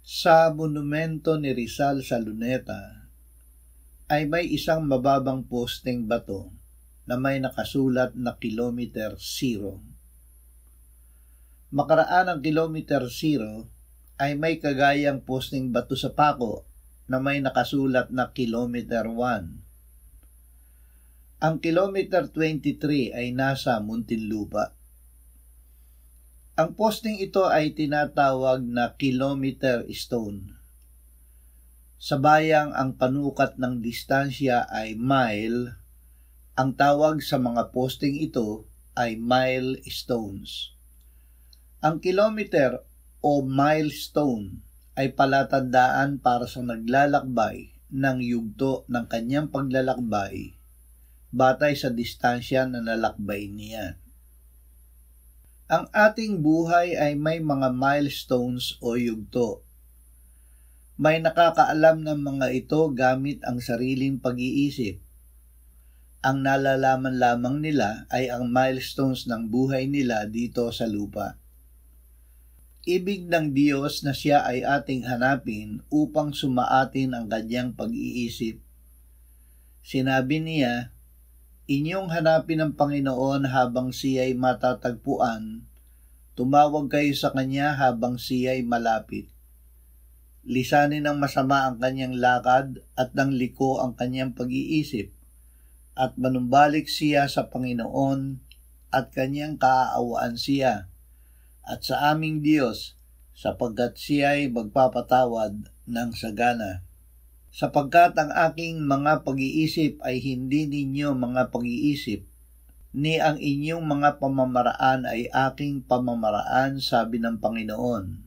Sa monumento ni Rizal sa Luneta ay may isang mababang posteng bato na may nakasulat na Kilometer Zero. Makaraan ng Kilometer Zero ay may kagayang posteng bato sa Paco na may nakasulat na Kilometer 1. Ang Kilometer 23 ay nasa Muntinlupa. Ang posting ito ay tinatawag na Kilometer Stone. Sa bayang ang panukat ng distansya ay mile, ang tawag sa mga posting ito ay milestones. Ang kilometer o milestone ay palatandaan para sa naglalakbay ng yugto ng kanyang paglalakbay batay sa distansya na nalakbay niya. Ang ating buhay ay may mga milestones o yugto. May nakakaalam ng mga ito gamit ang sariling pag-iisip. Ang nalalaman lamang nila ay ang milestones ng buhay nila dito sa lupa. Ibig ng Diyos na siya ay ating hanapin upang sumaatin ang kanyang pag-iisip. Sinabi niya, "Inyong hanapin ang Panginoon habang siya'y matatagpuan, tumawag kayo sa kanya habang siya'y malapit. Lisanin ng masama ang kanyang lakad at ng liko ang kanyang pag-iisip, at manumbalik siya sa Panginoon at kanyang kaaawaan siya, at sa aming Diyos, sapagkat siya'y magpapatawad ng sagana. Sapagkat ang aking mga pag-iisip ay hindi ninyo mga pag-iisip, ni ang inyong mga pamamaraan ay aking pamamaraan, sabi ng Panginoon."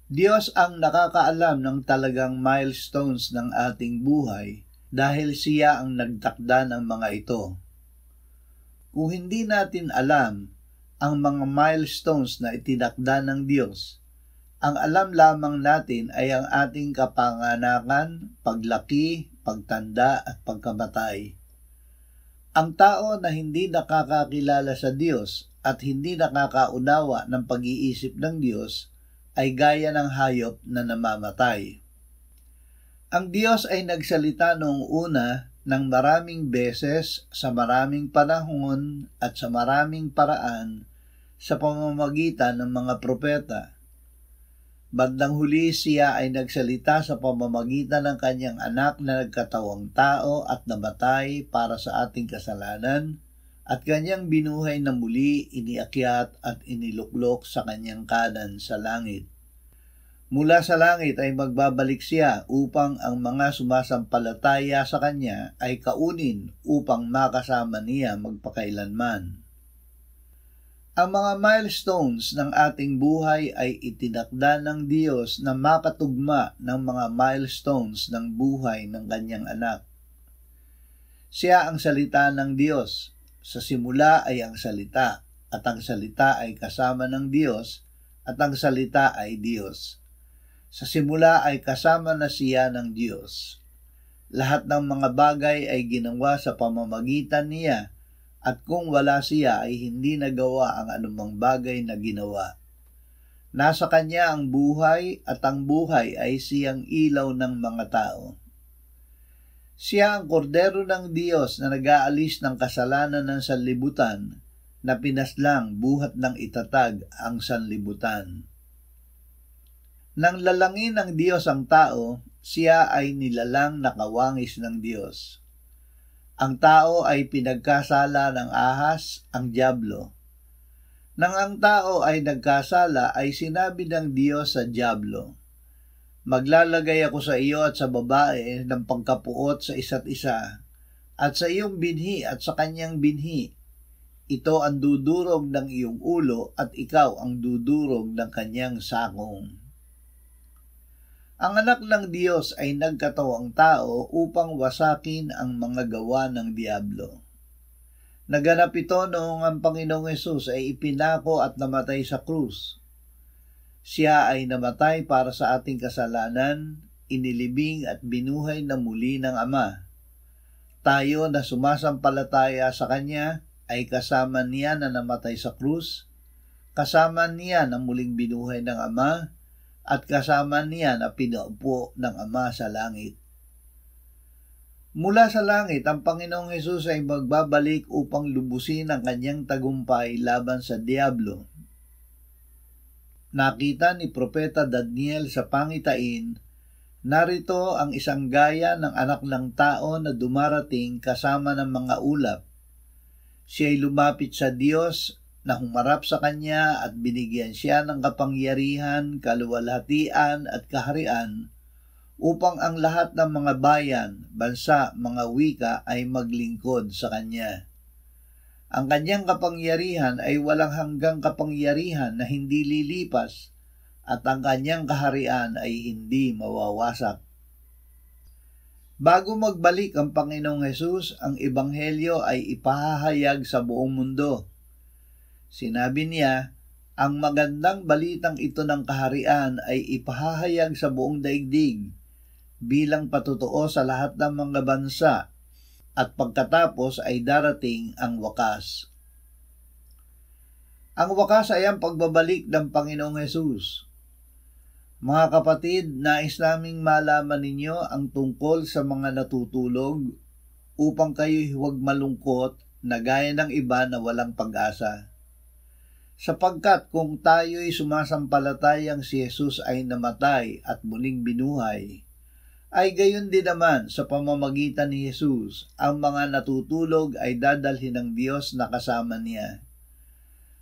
Diyos ang nakakaalam ng talagang milestones ng ating buhay dahil siya ang nagtakda ng mga ito. Kung hindi natin alam ang mga milestones na itinakda ng Diyos, ang alam lamang natin ay ang ating kapanganakan, paglaki, pagtanda at pagkamatay. Ang tao na hindi nakakakilala sa Diyos at hindi nakakaunawa ng pag-iisip ng Diyos ay gaya ng hayop na namamatay. Ang Diyos ay nagsalita noong una ng maraming beses, sa maraming panahon at sa maraming paraan sa pamamagitan ng mga propeta. Bandang huli siya ay nagsalita sa pamamagitan ng kanyang anak na nagkatawang tao at namatay para sa ating kasalanan, at kanyang binuhay na muli, iniakyat at iniluklok sa kanyang kanan sa langit. Mula sa langit ay magbabalik siya upang ang mga sumasampalataya sa kanya ay kaunin upang makasama niya magpakailanman. Ang mga milestones ng ating buhay ay itinakda ng Diyos na makatugma ng mga milestones ng buhay ng kanyang anak. Siya ang salita ng Diyos. Sa simula ay ang salita, at ang salita ay kasama ng Diyos, at ang salita ay Diyos. Sa simula ay kasama na siya ng Diyos. Lahat ng mga bagay ay ginawa sa pamamagitan niya, at kung wala siya ay hindi nagawa ang anumang bagay na ginawa. Nasa kanya ang buhay, at ang buhay ay siyang ilaw ng mga tao. Siya ang kordero ng Diyos na nag-aalis ng kasalanan ng sanlibutan, na pinaslang buhat ng itatag ang sanlibutan. Nang lalangin ng Diyos ang tao, siya ay nilalang na kawangis ng Diyos. Ang tao ay pinagkasala ng ahas, ang dyablo. Nang ang tao ay nagkasala, ay sinabi ng Diyos sa dyablo, "Maglalagay ako sa iyo at sa babae ng pagkapuot sa isa't isa, at sa iyong binhi at sa kanyang binhi. Ito ang dudurog ng iyong ulo at ikaw ang dudurog ng kanyang sakong." Ang anak ng Diyos ay nagkatawang tao upang wasakin ang mga gawa ng diablo. Naganap ito noong ang Panginoong Hesus ay ipinako at namatay sa krus. Siya ay namatay para sa ating kasalanan, inilibing at binuhay na muli ng Ama. Tayo na sumasampalataya sa Kanya ay kasama niya na namatay sa krus, kasama niya na muling binuhay ng Ama, at kasama niya na pinaupo ng Ama sa langit. Mula sa langit, ang Panginoong Hesus ay magbabalik upang lubusin ang kanyang tagumpay laban sa Diablo. Nakita ni Propeta Daniel sa pangitain, narito ang isang gaya ng anak ng tao na dumarating kasama ng mga ulap. Siya'y lumapit sa Diyos na humarap sa kanya at binigyan siya ng kapangyarihan, kaluwalhatian at kaharian upang ang lahat ng mga bayan, bansa, mga wika ay maglingkod sa kanya. Ang kanyang kapangyarihan ay walang hanggang kapangyarihan na hindi lilipas at ang kanyang kaharian ay hindi mawawasak. Bago magbalik ang Panginoong Hesus, ang Ebanghelyo ay ipahahayag sa buong mundo. Sinabi niya, ang magandang balitang ito ng kaharian ay ipahahayag sa buong daigdig bilang patotoo sa lahat ng mga bansa at pagkatapos ay darating ang wakas. Ang wakas ay ang pagbabalik ng Panginoong Hesus. Mga kapatid, nais naming malaman ninyo ang tungkol sa mga natutulog upang kayo'y huwag malungkot na gaya ng iba na walang pag-asa. Sapagkat kung tayo'y sumasampalatayang si Jesus ay namatay at muling binuhay, ay gayon din naman sa pamamagitan ni Jesus, ang mga natutulog ay dadalhin ng Diyos na kasama niya.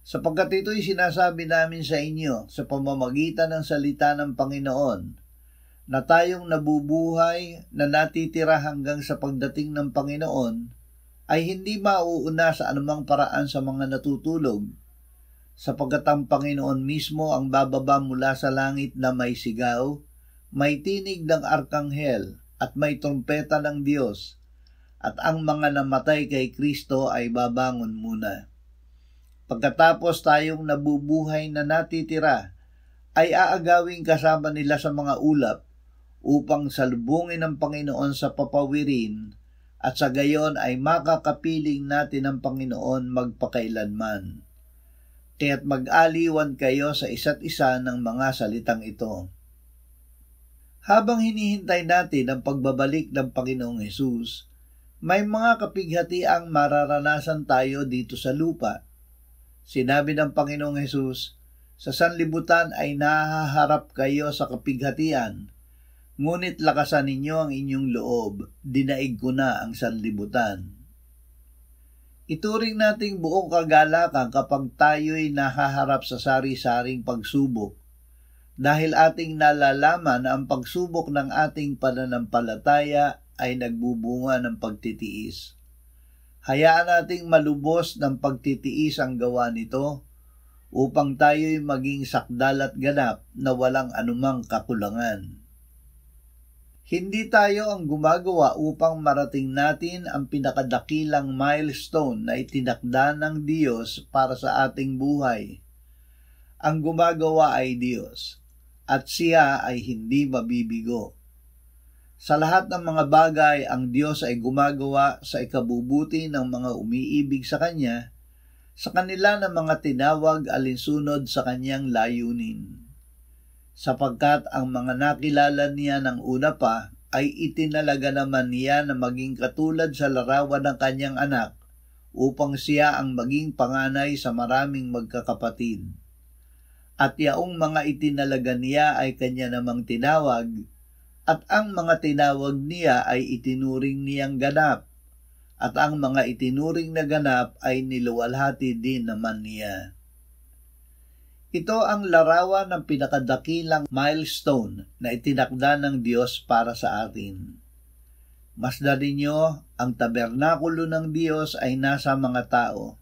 Sapagkat ito'y sinasabi namin sa inyo sa pamamagitan ng salita ng Panginoon, na tayong nabubuhay na natitira hanggang sa pagdating ng Panginoon, ay hindi mauuna sa anumang paraan sa mga natutulog, sapagkat ang Panginoon mismo ang bababa mula sa langit na may sigaw, may tinig ng arkanghel at may trompeta ng Diyos, at ang mga namatay kay Kristo ay babangon muna. Pagkatapos tayong nabubuhay na natitira, ay aagawing kasama nila sa mga ulap upang salubungin ang Panginoon sa papawirin at sa gayon ay makakapiling natin ang Panginoon magpakailanman. Kaya't mag-aliwan kayo sa isa't isa ng mga salitang ito. Habang hinihintay natin ang pagbabalik ng Panginoong Hesus, may mga kapighatiang mararanasan tayo dito sa lupa. Sinabi ng Panginoong Hesus, sa sanlibutan ay nahaharap kayo sa kapighatian, ngunit lakasan ninyo ang inyong loob, dinaig ko na ang sanlibutan. Ituring nating buong kagalakan kapag tayo'y nahaharap sa sari-saring pagsubok, dahil ating nalalaman na ang pagsubok ng ating pananampalataya ay nagbubunga ng pagtitiis. Hayaan nating malubos ng pagtitiis ang gawa nito upang tayo'y maging sakdal at ganap na walang anumang kakulangan. Hindi tayo ang gumagawa upang marating natin ang pinakadakilang milestone na itinakda ng Diyos para sa ating buhay. Ang gumagawa ay Diyos, at siya ay hindi mabibigo. Sa lahat ng mga bagay, ang Diyos ay gumagawa sa ikabubuti ng mga umiibig sa Kanya, sa kanila ng mga tinawag alinsunod sa Kanyang layunin. Sapagkat ang mga nakilala niya ng una pa, ay itinalaga naman niya na maging katulad sa larawan ng Kanyang anak, upang siya ang maging panganay sa maraming magkakapatid. At yaong mga itinalaga niya ay Kanya namang tinawag, at ang mga tinawag niya ay itinuring niyang ganap, at ang mga itinuring na ganap ay niluwalhati din naman niya. Ito ang larawan ng pinakadakilang milestone na itinakda ng Diyos para sa atin. Masdan ninyo, ang tabernakulo ng Diyos ay nasa mga tao.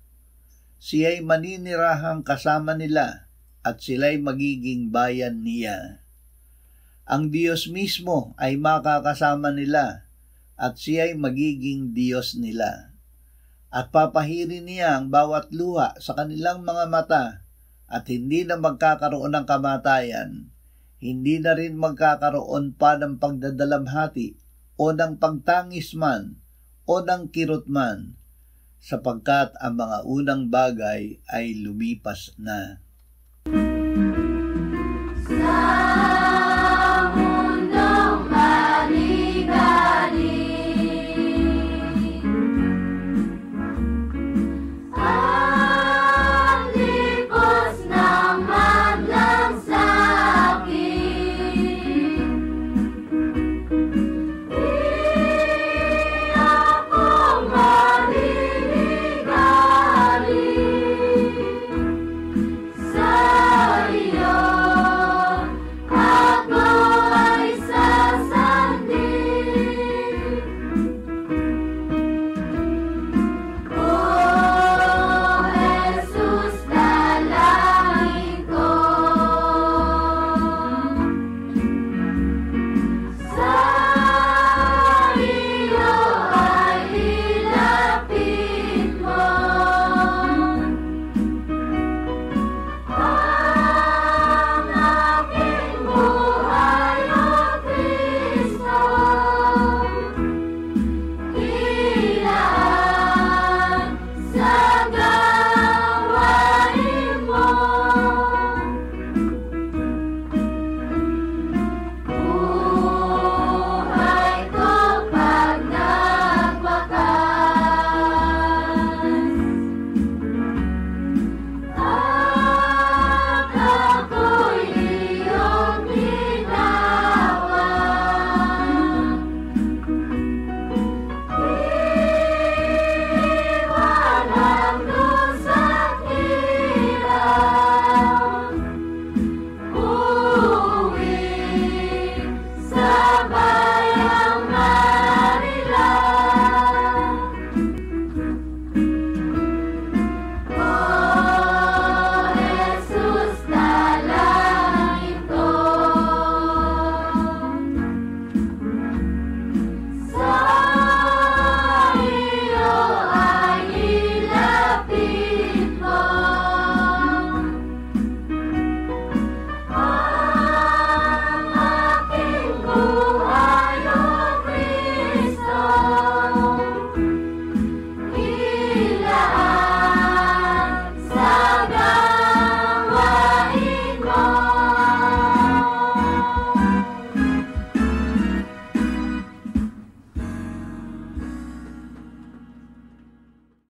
Siya'y maninirahang kasama nila, at sila'y magiging bayan niya. Ang Diyos mismo ay makakasama nila, at siya'y magiging Diyos nila. At papahirin niya ang bawat luha sa kanilang mga mata, at hindi na magkakaroon ng kamatayan, hindi na rin magkakaroon pa ng pagdadalamhati, o ng pagtangis man, o ng kirot man, sapagkat ang mga unang bagay ay lumipas na.